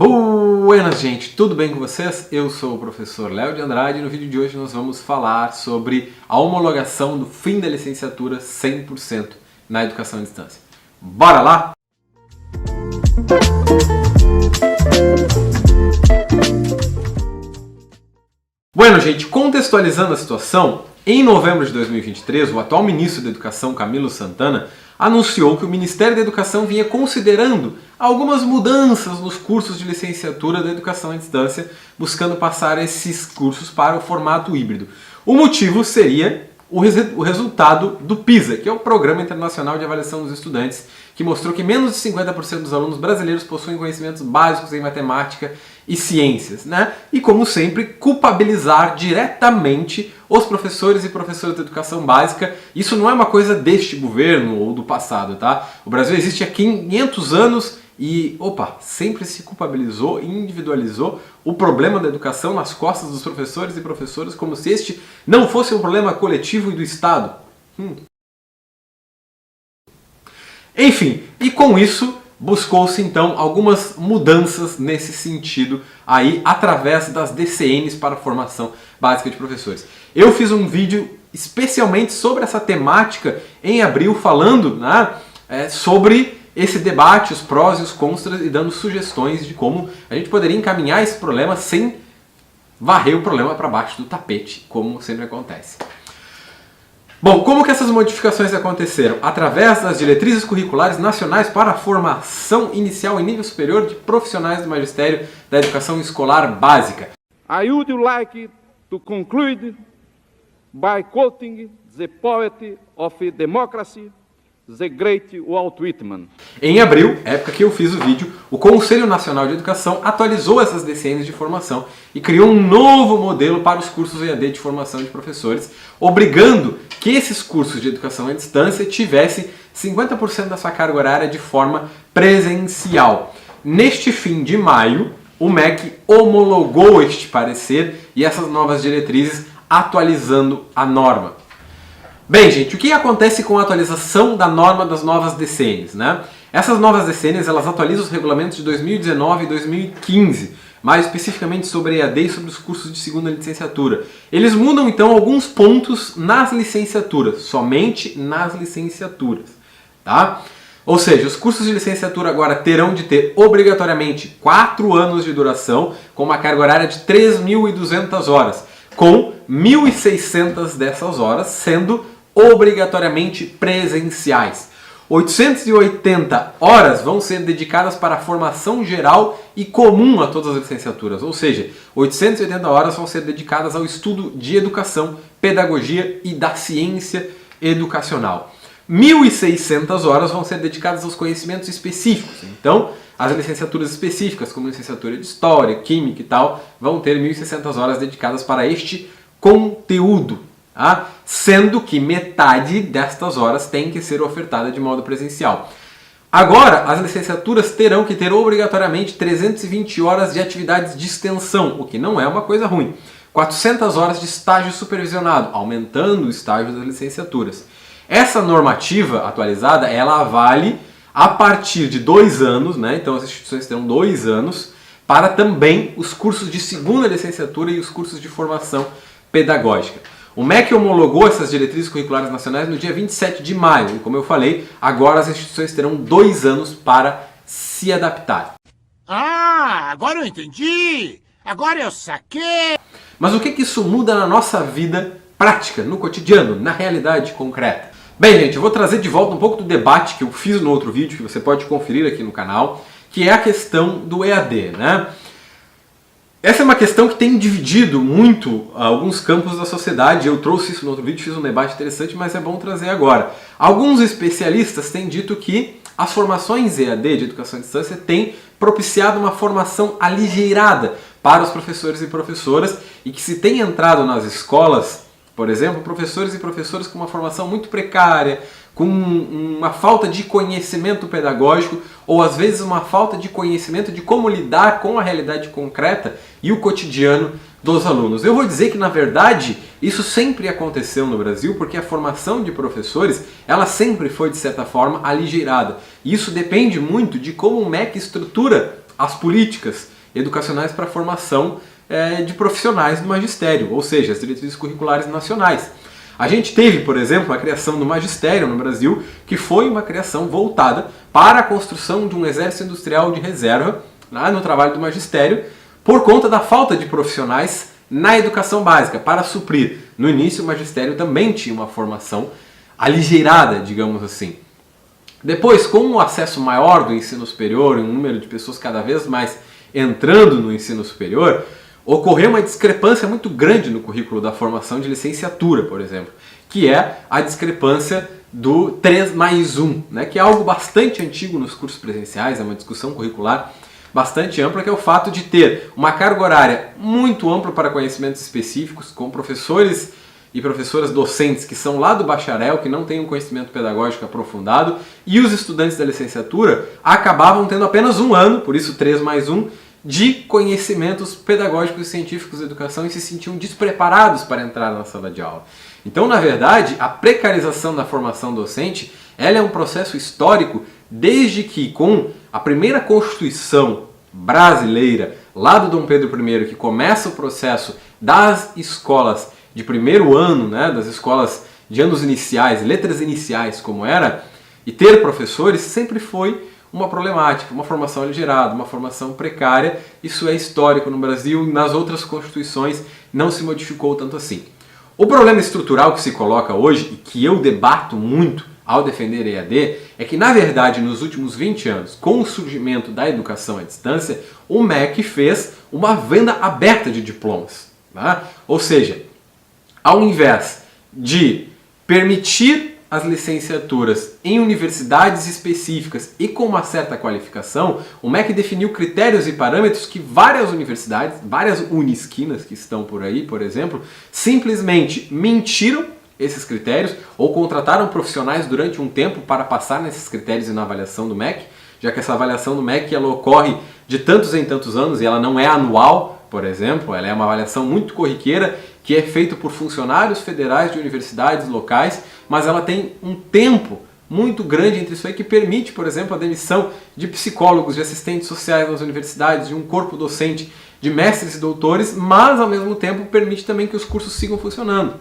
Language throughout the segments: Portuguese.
Buenas, gente! Tudo bem com vocês? Eu sou o professor Léo de Andrade e no vídeo de hoje nós vamos falar sobre a homologação do fim da licenciatura 100% na educação à distância. Bora lá? Bueno, gente, contextualizando a situação, em novembro de 2023, o atual ministro da Educação, Camilo Santana, anunciou que o Ministério da Educação vinha considerando algumas mudanças nos cursos de licenciatura da educação à distância, buscando passar esses cursos para o formato híbrido. O motivo seria o resultado do PISA, que é o Programa Internacional de Avaliação dos Estudantes, que mostrou que menos de 50% dos alunos brasileiros possuem conhecimentos básicos em matemática e ciências, né? E, como sempre, culpabilizar diretamente os professores e professoras de educação básica. Isso não é uma coisa deste governo ou do passado, tá? O Brasil existe há 500 anos e, sempre se culpabilizou e individualizou o problema da educação nas costas dos professores e professoras, como se este não fosse um problema coletivo e do Estado. Enfim, e com isso buscou-se então algumas mudanças nesse sentido aí através das DCNs para a formação básica de professores. Eu fiz um vídeo especialmente sobre essa temática em abril, falando sobre esse debate, os prós e os contras, e dando sugestões de como a gente poderia encaminhar esse problema sem varrer o problema para baixo do tapete, como sempre acontece. Bom, como que essas modificações aconteceram? Através das diretrizes curriculares nacionais para a formação inicial e nível superior de profissionais do magistério da educação escolar básica. I would like to conclude by quoting the poet of democracy, the great Walt Whitman. Em abril, época que eu fiz o vídeo, o Conselho Nacional de Educação atualizou essas DCNs de formação e criou um novo modelo para os cursos EAD de formação de professores, obrigando que esses cursos de educação à distância tivessem 50% da sua carga horária de forma presencial. Neste fim de maio, o MEC homologou este parecer e essas novas diretrizes, atualizando a norma. Bem, gente, o que acontece com a atualização da norma das novas DCNs, né? Essas novas DCNs, elas atualizam os regulamentos de 2019 e 2015, mais especificamente sobre EAD e sobre os cursos de segunda licenciatura. Eles mudam, então, alguns pontos nas licenciaturas, somente nas licenciaturas, tá? Ou seja, os cursos de licenciatura agora terão de ter obrigatoriamente 4 anos de duração, com uma carga horária de 3.200 horas, com 1.600 dessas horas sendo obrigatoriamente presenciais. 880 horas vão ser dedicadas para a formação geral e comum a todas as licenciaturas, ou seja, 880 horas vão ser dedicadas ao estudo de educação, pedagogia e da ciência educacional. 1.600 horas vão ser dedicadas aos conhecimentos específicos. Então, as licenciaturas específicas, como licenciatura de História, Química e tal, vão ter 1.600 horas dedicadas para este conteúdo, tá? Sendo que metade destas horas tem que ser ofertada de modo presencial. Agora, as licenciaturas terão que ter obrigatoriamente 320 horas de atividades de extensão, o que não é uma coisa ruim. 400 horas de estágio supervisionado, aumentando o estágio das licenciaturas. Essa normativa atualizada, ela vale a partir de 2 anos, né? Então as instituições terão 2 anos, para também os cursos de segunda licenciatura e os cursos de formação pedagógica. O MEC homologou essas diretrizes curriculares nacionais no dia 27 de maio, e como eu falei, agora as instituições terão 2 anos para se adaptar. Ah, agora eu entendi! Agora eu saquei! Mas o que isso muda na nossa vida prática, no cotidiano, na realidade concreta? Bem, gente, eu vou trazer de volta um pouco do debate que eu fiz no outro vídeo, que você pode conferir aqui no canal, que é a questão do EAD, né? Essa é uma questão que tem dividido muito alguns campos da sociedade. Eu trouxe isso no outro vídeo, fiz um debate interessante, mas é bom trazer agora. Alguns especialistas têm dito que as formações EAD de educação à distância têm propiciado uma formação aligeirada para os professores e professoras e que se tem entrado nas escolas, por exemplo, professores e professoras com uma formação muito precária, com uma falta de conhecimento pedagógico ou às vezes uma falta de conhecimento de como lidar com a realidade concreta e o cotidiano dos alunos. Eu vou dizer que, na verdade, isso sempre aconteceu no Brasil, porque a formação de professores, ela sempre foi, de certa forma, aligeirada. E isso depende muito de como o MEC estrutura as políticas educacionais para a formação de profissionais do magistério, ou seja, as diretrizes curriculares nacionais. A gente teve, por exemplo, a criação do magistério no Brasil, que foi uma criação voltada para a construção de um exército industrial de reserva no trabalho do magistério, por conta da falta de profissionais na educação básica, para suprir. No início, o magistério também tinha uma formação aligeirada, digamos assim. Depois, com o acesso maior do ensino superior, um número de pessoas cada vez mais entrando no ensino superior, ocorreu uma discrepância muito grande no currículo da formação de licenciatura, por exemplo, que é a discrepância do 3+1, né, que é algo bastante antigo nos cursos presenciais, é uma discussão curricular bastante ampla, que é o fato de ter uma carga horária muito ampla para conhecimentos específicos, com professores e professoras docentes que são lá do bacharel, que não têm um conhecimento pedagógico aprofundado, e os estudantes da licenciatura acabavam tendo apenas um ano, por isso 3+1, de conhecimentos pedagógicos e científicos da educação e se sentiam despreparados para entrar na sala de aula. Então, na verdade, a precarização da formação docente ela é um processo histórico desde que, com a primeira Constituição brasileira, lá do Dom Pedro I, que começa o processo das escolas de primeiro ano, né, das escolas de anos iniciais, letras iniciais como era, e ter professores sempre foi uma problemática, uma formação aligerada, uma formação precária. Isso é histórico no Brasil e nas outras constituições não se modificou tanto assim. O problema estrutural que se coloca hoje, e que eu debato muito ao defender a EAD, é que, na verdade, nos últimos 20 anos, com o surgimento da educação à distância, o MEC fez uma venda aberta de diplomas. Tá? Ou seja, ao invés de permitir as licenciaturas em universidades específicas e com uma certa qualificação, o MEC definiu critérios e parâmetros que várias universidades, várias unisquinas que estão por aí, por exemplo, simplesmente mentiram esses critérios ou contrataram profissionais durante um tempo para passar nesses critérios e na avaliação do MEC, já que essa avaliação do MEC ela ocorre de tantos em tantos anos e ela não é anual, por exemplo, ela é uma avaliação muito corriqueira que é feita por funcionários federais de universidades locais, mas ela tem um tempo muito grande entre isso aí que permite, por exemplo, a demissão de psicólogos, de assistentes sociais nas universidades, de um corpo docente de mestres e doutores, mas ao mesmo tempo permite também que os cursos sigam funcionando.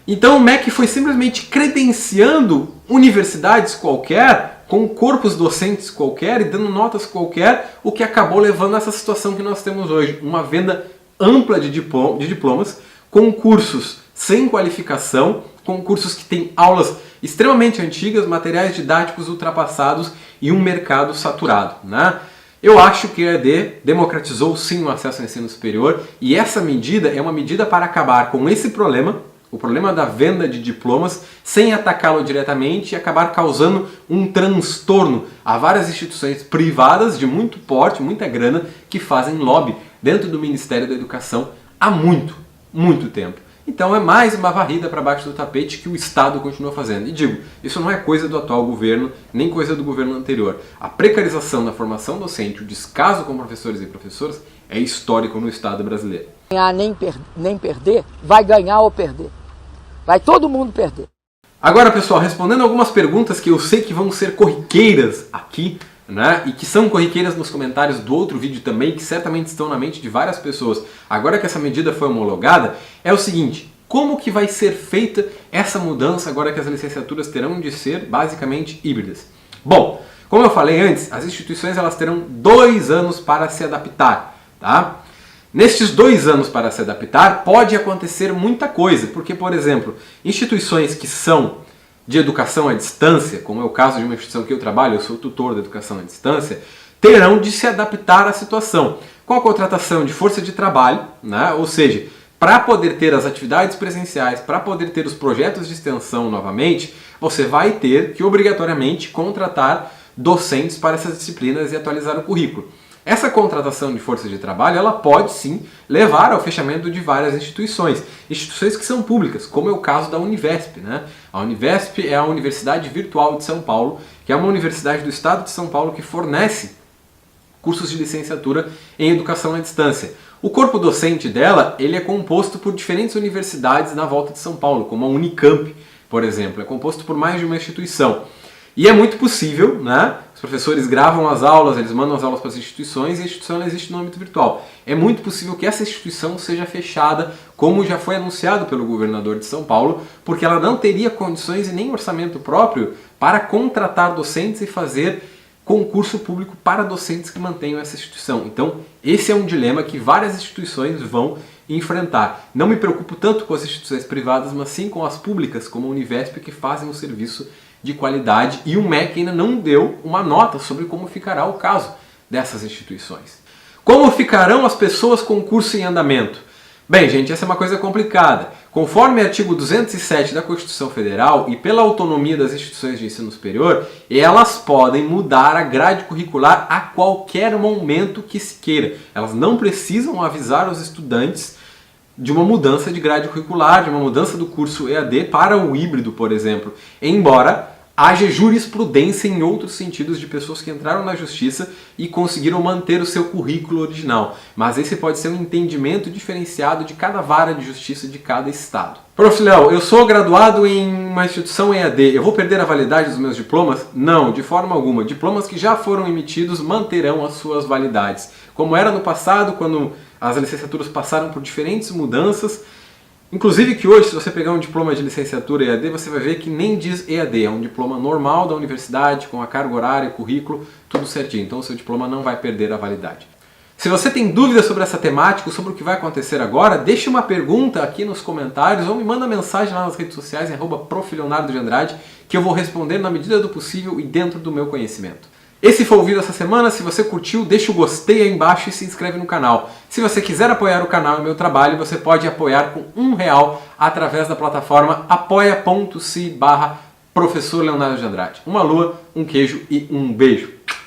Então o MEC foi simplesmente credenciando universidades qualquer, com corpos docentes qualquer e dando notas qualquer, o que acabou levando a essa situação que nós temos hoje, uma venda ampla de diplomas, com cursos sem qualificação, com cursos que têm aulas extremamente antigas, materiais didáticos ultrapassados e um mercado saturado, né? Eu acho que a EAD democratizou sim o acesso ao ensino superior e essa medida é uma medida para acabar com esse problema, o problema da venda de diplomas, sem atacá-lo diretamente e acabar causando um transtorno a várias instituições privadas de muito porte, muita grana, que fazem lobby dentro do Ministério da Educação há muito tempo. Então é mais uma varrida para baixo do tapete que o Estado continua fazendo. E digo, isso não é coisa do atual governo, nem coisa do governo anterior. A precarização da formação docente, o descaso com professores e professoras, é histórico no Estado brasileiro. Ganhar nem perder, vai ganhar ou perder. Vai todo mundo perder. Agora, pessoal, respondendo algumas perguntas que eu sei que vão ser corriqueiras aqui, né, e que são corriqueiras nos comentários do outro vídeo também, que certamente estão na mente de várias pessoas, agora que essa medida foi homologada, é o seguinte: como que vai ser feita essa mudança agora que as licenciaturas terão de ser basicamente híbridas? Bom, como eu falei antes, as instituições elas terão 2 anos para se adaptar, tá? Nestes 2 anos para se adaptar, pode acontecer muita coisa, porque, por exemplo, instituições que são de educação à distância, como é o caso de uma instituição que eu trabalho, eu sou tutor da educação à distância, terão de se adaptar à situação, com a contratação de força de trabalho, né? Ou seja, para poder ter as atividades presenciais, para poder ter os projetos de extensão novamente, você vai ter que obrigatoriamente contratar docentes para essas disciplinas e atualizar o currículo. Essa contratação de força de trabalho, ela pode sim levar ao fechamento de várias instituições que são públicas, como é o caso da Univesp, né? A Univesp é a Universidade Virtual de São Paulo, que é uma universidade do estado de São Paulo que fornece cursos de licenciatura em educação à distância. O corpo docente dela, ele é composto por diferentes universidades na volta de São Paulo, como a Unicamp, por exemplo, é composto por mais de uma instituição. E é muito possível, né? professores gravam as aulas, eles mandam as aulas para as instituições e a instituição ela existe no âmbito virtual. É muito possível que essa instituição seja fechada, como já foi anunciado pelo governador de São Paulo, porque ela não teria condições e nem orçamento próprio para contratar docentes e fazer concurso público para docentes que mantenham essa instituição. Então, esse é um dilema que várias instituições vão enfrentar. Não me preocupo tanto com as instituições privadas, mas sim com as públicas, como a Univesp, que fazem um serviço de qualidade, e o MEC ainda não deu uma nota sobre como ficará o caso dessas instituições. Como ficarão as pessoas com curso em andamento? Bem, gente, essa é uma coisa complicada. Conforme o artigo 207 da Constituição Federal e pela autonomia das instituições de ensino superior, elas podem mudar a grade curricular a qualquer momento que se queira. Elas não precisam avisar os estudantes de uma mudança de grade curricular, de uma mudança do curso EAD para o híbrido, por exemplo. Embora haja jurisprudência em outros sentidos de pessoas que entraram na justiça e conseguiram manter o seu currículo original. Mas esse pode ser um entendimento diferenciado de cada vara de justiça de cada estado. Prof. Léo, eu sou graduado em uma instituição EAD, eu vou perder a validade dos meus diplomas? Não, de forma alguma. Diplomas que já foram emitidos manterão as suas validades. Como era no passado, quando as licenciaturas passaram por diferentes mudanças. Inclusive que hoje, se você pegar um diploma de licenciatura EAD, você vai ver que nem diz EAD, é um diploma normal da universidade, com a carga horária, currículo, tudo certinho. Então o seu diploma não vai perder a validade. Se você tem dúvidas sobre essa temática, sobre o que vai acontecer agora, deixe uma pergunta aqui nos comentários ou me manda mensagem lá nas redes sociais em @prof.leonardo_de_andrade, que eu vou responder na medida do possível e dentro do meu conhecimento. Esse foi o vídeo dessa semana. Se você curtiu, deixa o gostei aí embaixo e se inscreve no canal. Se você quiser apoiar o canal e o meu trabalho, você pode apoiar com R$1 através da plataforma apoia.se/professor Leonardo de Andrade. Uma lua, um queijo e um beijo.